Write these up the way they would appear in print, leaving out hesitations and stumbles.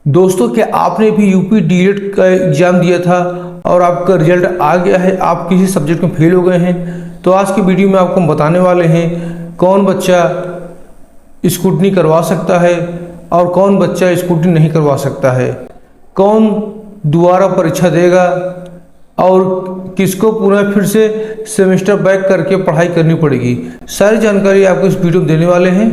दोस्तों, क्या आपने भी यूपी डीएड का एग्ज़ाम दिया था और आपका रिजल्ट आ गया है, आप किसी सब्जेक्ट में फेल हो गए हैं? तो आज की वीडियो में आपको हम बताने वाले हैं कौन बच्चा स्क्रूटनी करवा सकता है और कौन बच्चा स्क्रूटनी नहीं करवा सकता है, कौन दोबारा परीक्षा देगा और किसको पुनः फिर से सेमेस्टर बैक करके पढ़ाई करनी पड़ेगी। सारी जानकारी आपको इस वीडियो में देने वाले हैं।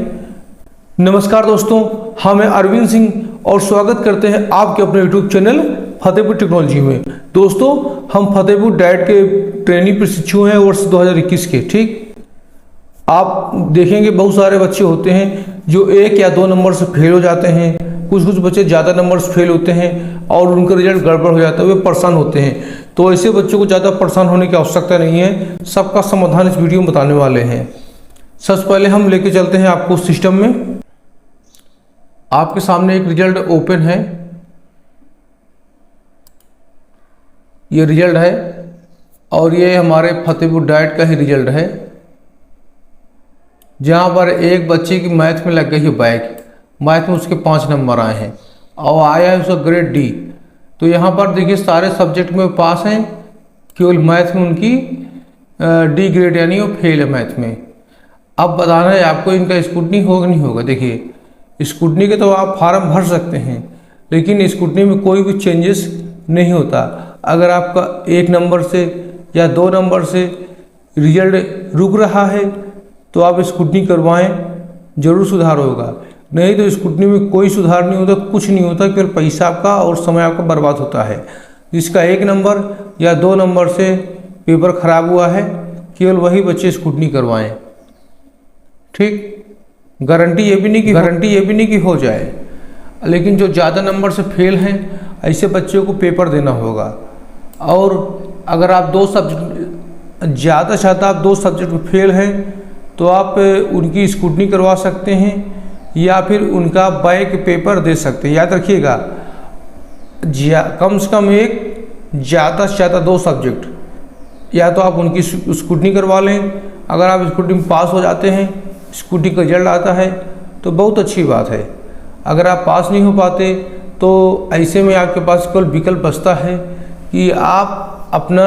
नमस्कार दोस्तों, हम हैं अरविंद सिंह और स्वागत करते हैं आपके अपने यूट्यूब चैनल फतेहपुर टेक्नोलॉजी में। दोस्तों, हम फतेहपुर डाइट के ट्रेनिंग प्रशिक्षु हैं वर्ष 2021 के। ठीक, आप देखेंगे बहुत सारे बच्चे होते हैं जो 1 या 2 नंबर से फेल हो जाते हैं, कुछ बच्चे ज़्यादा नंबर से फेल होते हैं और उनका रिजल्ट गड़बड़ हो जाता है, वे परेशान होते हैं। तो ऐसे बच्चों को ज़्यादा परेशान होने की आवश्यकता नहीं है, सबका समाधान इस वीडियो में बताने वाले हैं। सबसे पहले हम लेके चलते हैं आपको सिस्टम में। आपके सामने एक रिजल्ट ओपन है, ये रिजल्ट है और ये हमारे फतेहपुर डाइट का ही रिजल्ट है, जहाँ पर एक बच्चे की मैथ में लग गई है बैक। मैथ में उसके 5 नंबर आए हैं और आया है उसका ग्रेड डी। तो यहाँ पर देखिए सारे सब्जेक्ट में पास हैं, केवल मैथ में उनकी डी ग्रेड यानी वो फेल है मैथ में। अब बताना है आपको इनका स्क्रूटनी होगा नहीं होगा। देखिए, स्क्रूटनी के तो आप फार्म भर सकते हैं, लेकिन स्क्रूटनी में कोई भी चेंजेस नहीं होता। अगर आपका 1 नंबर से या 2 नंबर से रिजल्ट रुक रहा है तो आप स्क्रूटनी करवाएं, जरूर सुधार होगा। नहीं तो स्क्रूटनी में कोई सुधार नहीं होता, कुछ नहीं होता, केवल पैसा आपका और समय आपका बर्बाद होता है। जिसका 1 नंबर या 2 नंबर से पेपर खराब हुआ है, केवल वही बच्चे स्क्रूटनी करवाएं। ठीक, गारंटी ये भी नहीं कि हो जाए, लेकिन जो ज़्यादा नंबर से फेल हैं ऐसे बच्चों को पेपर देना होगा। और अगर आप 2 सब्जेक्ट ज़्यादा से ज़्यादा आप 2 सब्जेक्ट में फेल हैं तो आप उनकी स्क्रूटनी करवा सकते हैं या फिर उनका बैक पेपर दे सकते हैं। याद रखिएगा, कम से कम एक, ज़्यादा से ज़्यादा 2 सब्जेक्ट, या तो आप उनकी स्क्रूटनी करवा लें। अगर आप स्क्रूटनी में पास हो जाते हैं, स्क्रूटनी का रिजल्ट आता है तो बहुत अच्छी बात है। अगर आप पास नहीं हो पाते तो ऐसे में आपके पास केवल विकल्प बचता है कि आप अपना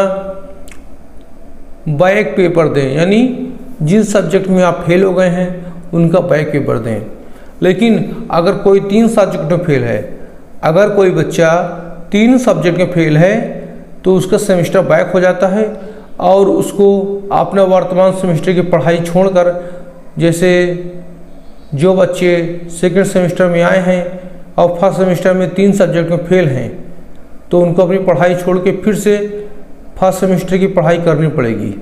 बैक पेपर दें, यानी जिन सब्जेक्ट में आप फेल हो गए हैं उनका बैक पेपर दें। लेकिन अगर कोई 3 सब्जेक्ट में फेल है, अगर कोई बच्चा 3 सब्जेक्ट में फेल है तो उसका सेमेस्टर बैक हो जाता है और उसको अपना वर्तमान सेमेस्टर की पढ़ाई छोड़कर, जैसे जो बच्चे सेकंड सेमेस्टर में आए हैं और फर्स्ट सेमेस्टर में 3 सब्जेक्ट में फेल हैं, तो उनको अपनी पढ़ाई छोड़ के फिर से फर्स्ट सेमेस्टर की पढ़ाई करनी पड़ेगी।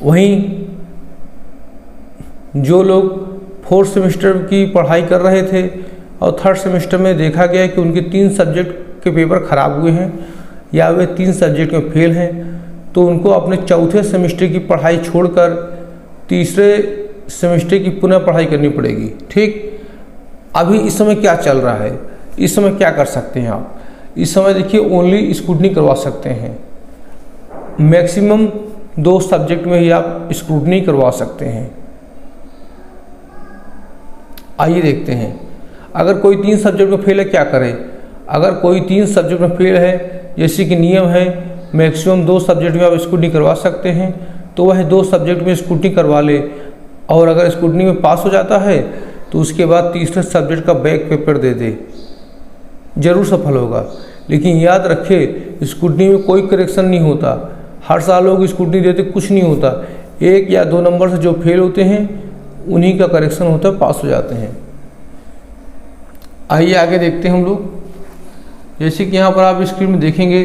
वहीं जो लोग 4th सेमेस्टर की पढ़ाई कर रहे थे और 3rd सेमेस्टर में देखा गया कि उनके 3 सब्जेक्ट के पेपर खराब हुए हैं या वे 3 सब्जेक्ट में फेल हैं, तो उनको अपने 4थे सेमेस्टर की पढ़ाई छोड़कर 3रे सेमेस्टर की पुनः पढ़ाई करनी पड़ेगी। ठीक, अभी इस समय क्या चल रहा है, इस समय क्या कर सकते हैं आप? इस समय देखिए ओनली स्क्रूटनी करवा सकते हैं। मैक्सिमम 2 सब्जेक्ट में ही आप स्क्रूटनी करवा सकते हैं। आइए देखते हैं, अगर कोई 3 सब्जेक्ट में फेल है क्या करें। अगर कोई 3 सब्जेक्ट में फेल है, जैसे कि नियम है मैक्सिमम 2 सब्जेक्ट में आप स्क्रूटनी करवा सकते हैं, तो वह 2 सब्जेक्ट में स्क्रूटनी करवा ले और अगर स्क्रूटनी में पास हो जाता है तो उसके बाद 3रे सब्जेक्ट का बैक पेपर दे दे, जरूर सफल होगा। लेकिन याद रखें, स्क्रूटनी में कोई करेक्शन नहीं होता। हर साल लोग स्क्रूटनी देते, कुछ नहीं होता। 1 या 2 नंबर से जो फेल होते हैं उन्हीं का करेक्शन होता है, पास हो जाते हैं। आइए आगे देखते हैं हम लोग। जैसे कि यहाँ पर आप स्क्रीन में देखेंगे,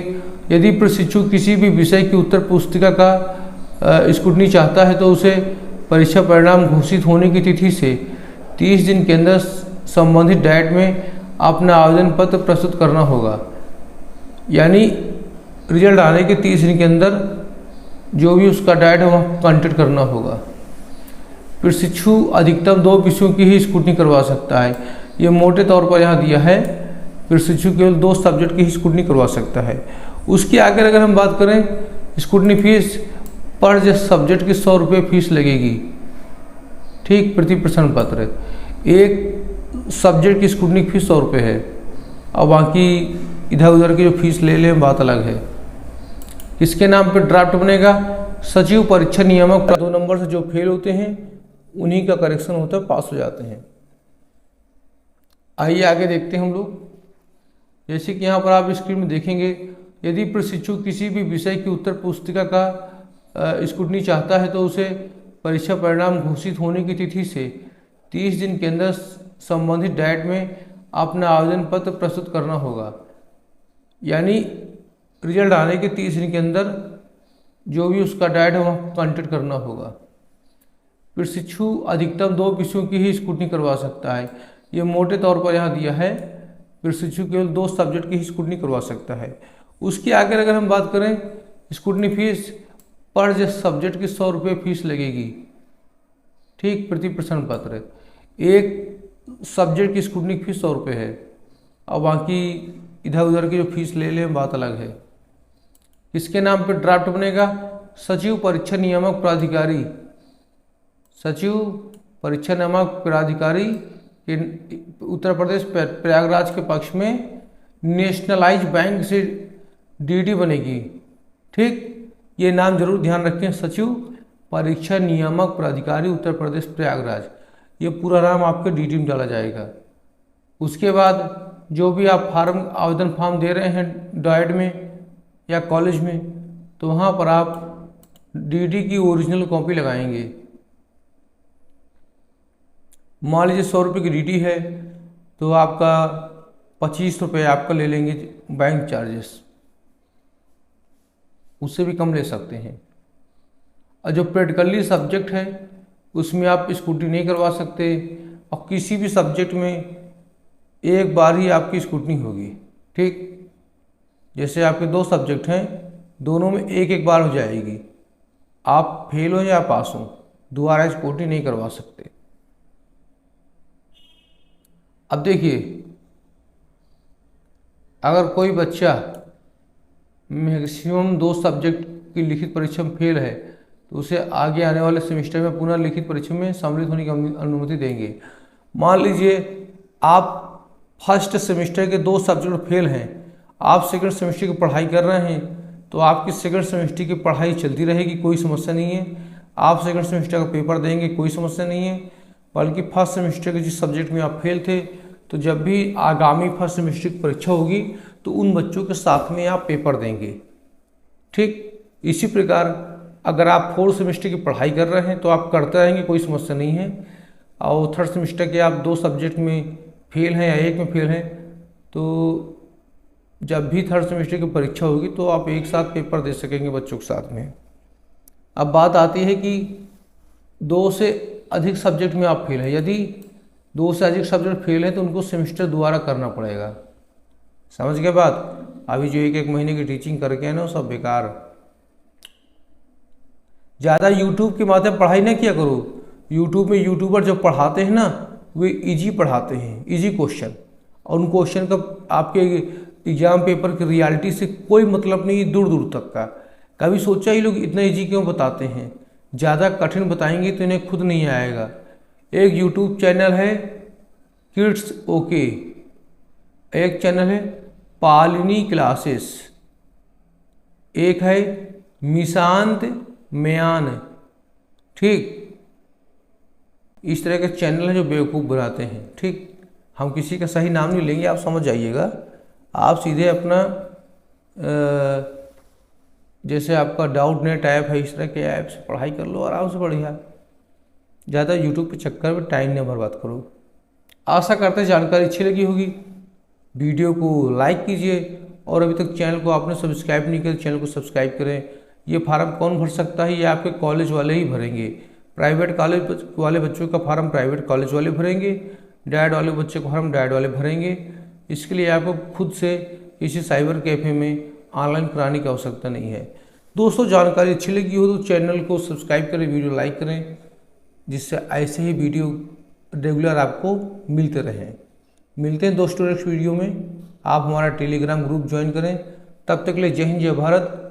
यदि प्रशिक्षु किसी भी विषय की उत्तर पुस्तिका का स्क्रूटनी चाहता है तो उसे परीक्षा परिणाम घोषित होने की तिथि से 30 दिन के अंदर संबंधित डाइट में अपना आवेदन पत्र प्रस्तुत करना होगा। यानी रिजल्ट आने के 30 दिन के अंदर जो भी उसका डाइट है वह कंटेक्ट करना होगा। प्रशिक्षु अधिकतम 2 विषयों की ही स्क्रूटनी करवा सकता है। ये मोटे तौर पर यहाँ दिया है, प्रशिक्षु केवल 2 सब्जेक्ट की ही स्क्रूटनी करवा सकता है। उसके आगे अगर हम बात करें, स्क्रूटनी फीस पर सब्जेक्ट की 100 रुपये फीस लगेगी। ठीक, प्रति प्रश्न पत्र। एक सब्जेक्ट की स्कूटनी की फीस 100 रुपये है, और बाकी इधर उधर की जो फीस ले लें बात अलग है। किसके नाम पे ड्राफ्ट बनेगा? सचिव परीक्षा नियामक। 2 नंबर से जो फेल होते हैं उन्हीं का करेक्शन होता है, पास हो जाते हैं। आइए आगे देखते हैं हम लोग। जैसे कि यहाँ पर आप स्क्रीन में देखेंगे, यदि प्रशिक्षु किसी भी विषय की उत्तर पुस्तिका का स्क्रूटनी चाहता है तो उसे परीक्षा परिणाम घोषित होने की तिथि से 30 दिन के अंदर संबंधित डाइट में अपना आवेदन पत्र प्रस्तुत करना होगा। यानी रिजल्ट आने के 30 दिन के अंदर जो भी उसका डाइट है वह कंटेक्ट करना होगा। प्रशिक्षु अधिकतम 2 विषयों की ही स्क्रूटनी करवा सकता है। ये मोटे तौर पर यहाँ दिया है, प्रशिक्षु केवल 2 सब्जेक्ट की ही स्क्रूटनी करवा सकता है। उसके आगे अगर हम बात करें, स्क्रूटनी फीस पर सब्जेक्ट की 100 रुपये फीस लगेगी, ठीक, प्रति प्रश्न पत्र। एक सब्जेक्ट की स्क्रूटनी की फीस 100 रुपये है, और बाकी इधर उधर की जो फीस ले लें बात अलग है। किसके नाम पे ड्राफ्ट बनेगा? सचिव परीक्षा नियामक प्राधिकारी। सचिव परीक्षा नियामक प्राधिकारी के उत्तर प्रदेश प्रयागराज के पक्ष में नेशनलाइज बैंक से डीडी बनेगी, ठीक। ये नाम जरूर ध्यान रखें, सचिव परीक्षा नियामक प्राधिकारी उत्तर प्रदेश प्रयागराज, ये पूरा नाम आपके डीडी में डाला जाएगा। उसके बाद जो भी आप आवेदन फॉर्म दे रहे हैं डाइट में या कॉलेज में, तो वहाँ पर आप डीडी की ओरिजिनल कॉपी लगाएंगे। मान लीजिए 100 रुपये की डीडी है तो आपका 25 रुपये आपका ले लेंगे बैंक चार्जेस, उससे भी कम ले सकते हैं। और जो प्रैक्टिकली सब्जेक्ट है उसमें आप स्कूटी नहीं करवा सकते, और किसी भी सब्जेक्ट में एक बार ही आपकी स्कूटनी होगी, ठीक। जैसे आपके 2 सब्जेक्ट हैं, दोनों में एक बार हो जाएगी, आप फेल हो या पास हो, दोबारा स्कूटी नहीं करवा सकते। अब देखिए, अगर कोई बच्चा मैक्सिमम 2 सब्जेक्ट की लिखित परीक्षा में फेल है तो उसे आगे आने वाले सेमेस्टर में पुनः लिखित परीक्षा में सम्मिलित होने की अनुमति देंगे। मान लीजिए आप फर्स्ट सेमेस्टर के 2 सब्जेक्ट फेल हैं, आप सेकंड सेमेस्टर की पढ़ाई कर रहे हैं, तो आपकी सेकंड सेमेस्टर की पढ़ाई चलती रहेगी, कोई समस्या नहीं है। आप सेकंड सेमेस्टर का पेपर देंगे, कोई समस्या नहीं है। बल्कि फर्स्ट सेमेस्टर के जिस सब्जेक्ट में आप फेल थे, तो जब भी आगामी फर्स्ट सेमेस्टर की परीक्षा होगी तो उन बच्चों के साथ में आप पेपर देंगे, ठीक। इसी प्रकार अगर आप 4th सेमेस्टर की पढ़ाई कर रहे हैं तो आप करते रहेंगे, कोई समस्या नहीं है। और 3rd सेमेस्टर के आप 2 सब्जेक्ट में फेल हैं या 1 में फेल हैं, तो जब भी 3rd सेमेस्टर की परीक्षा होगी तो आप एक साथ पेपर दे सकेंगे बच्चों के साथ में। अब बात आती है कि 2 से अधिक सब्जेक्ट में आप फेल हैं, यदि 2 से अधिक सब्जेक्ट फेल हैं तो उनको सेमेस्टर दोबारा करना पड़ेगा। समझ गए बात? अभी जो 1-1 महीने की टीचिंग करके है ना, सब बेकार। ज़्यादा यूट्यूब के माध्यम पढ़ाई ना किया करो। यूट्यूब में यूट्यूबर जो पढ़ाते हैं ना, वे इजी पढ़ाते हैं, इजी क्वेश्चन, और उन क्वेश्चन का आपके एग्जाम पेपर की रियलिटी से कोई मतलब नहीं, दूर दूर तक का। कभी सोचा ही लोग इतना इजी क्यों बताते हैं? ज़्यादा कठिन बताएंगे तो इन्हें खुद नहीं आएगा। एक यूट्यूब चैनल है किड्स ओके, एक चैनल है पालिनी क्लासेस, एक है मिशांत म्यान, ठीक। इस तरह के चैनल हैं जो बेवकूफ़ बनाते हैं, ठीक। हम किसी का सही नाम नहीं लेंगे, आप समझ जाइएगा। आप सीधे अपना जैसे आपका डाउट नेट ऐप है, इस तरह के ऐप से पढ़ाई कर लो आराम से, बढ़िया। ज़्यादा यूट्यूब के चक्कर में टाइम न बर्बाद करो। आशा करते हैं जानकारी अच्छी लगी होगी। वीडियो को लाइक कीजिए, और अभी तक चैनल को आपने सब्सक्राइब नहीं किया तो चैनल को सब्सक्राइब करें। ये फार्म कौन भर सकता है? ये आपके कॉलेज वाले ही भरेंगे। प्राइवेट कॉलेज वाले बच्चों का फार्म प्राइवेट कॉलेज वाले भरेंगे, डाइट वाले बच्चे का फार्म डाइट वाले भरेंगे। इसके लिए आपको खुद से किसी साइबर कैफ़े में ऑनलाइन कराने की आवश्यकता नहीं है। दोस्तों, जानकारी अच्छी लगी हो तो चैनल को सब्सक्राइब करें, वीडियो लाइक करें, जिससे ऐसे ही वीडियो रेगुलर आपको मिलते रहें। मिलते हैं दोस्तों नेक्स्ट वीडियो में। आप हमारा टेलीग्राम ग्रुप ज्वाइन करें। तब तक के लिए जय हिंद, जय भारत।